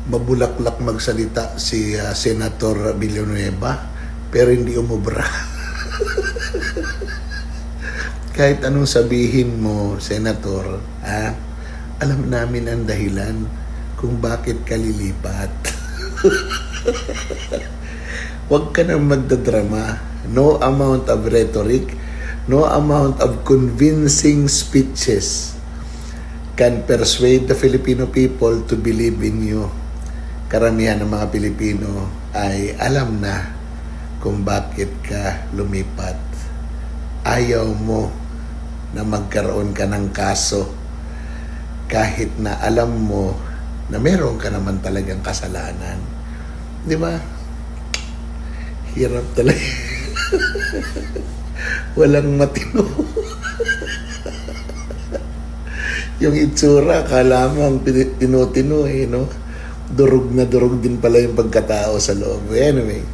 mabulaklak magsalita si Senator Villanueva, pero hindi umubra. Kahit anong sabihin mo, Senator, alam namin ang dahilan kung bakit ka lilipat. Huwag ka nang magdadrama. No amount of rhetoric, no amount of convincing speeches can persuade the Filipino people to believe in you. Karamihan ng mga Pilipino ay alam na kung bakit ka lumipat. Ayaw mo na magkaroon ka ng kaso kahit na alam mo na meron ka naman talagang kasalanan. Di ba? Hirap talaga. Walang matino. Yung itsura, kala mo ang tinutino no? Durog na durog din pala yung pagkatao sa loob. Anyway,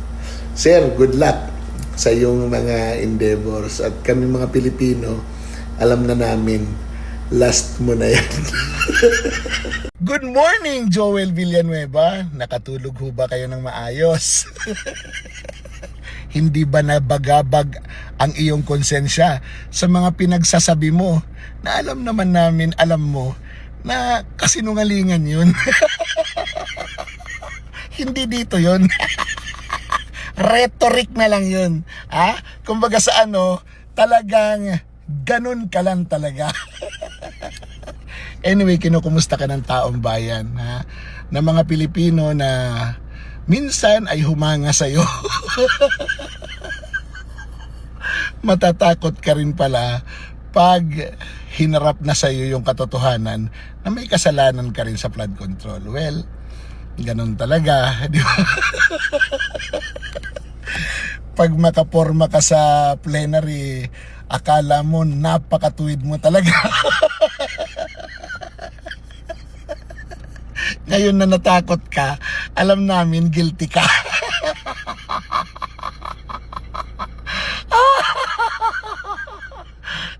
sir, good luck sa iyong mga endeavors. At kami mga Pilipino, alam na namin, last mo na yan. Good morning, Joel Villanueva. Nakatulog ho ba kayo ng maayos? Hindi ba nabagabag ang iyong konsensya sa mga pinagsasabi mo na alam naman namin, alam mo, na kasinungalingan yun? Hindi dito yun. Rhetoric na lang yun. Kumbaga sa talagang ganun ka lang talaga. Anyway, kinukumusta ka ng taong bayan, na mga Pilipino na minsan ay humanga sa'yo. Matatakot ka rin pala pag hinarap na sa'yo yung katotohanan na may kasalanan ka rin sa flood control. Well, ganun talaga, di ba? Pag makaporma ka sa plenary, akala mo napakatuwid mo talaga. Ngayon na natakot ka, alam namin guilty ka.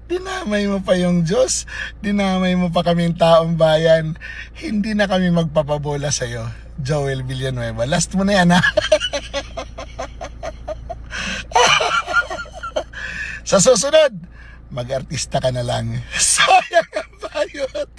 Dinamay mo pa yung Diyos, dinamay mo pa kaming taong bayan. Hindi na kami magpapabola sa'yo, Joel Villanueva. Last mo na yan, Sa susunod, mag-artista ka na lang. Sayang ang bayot.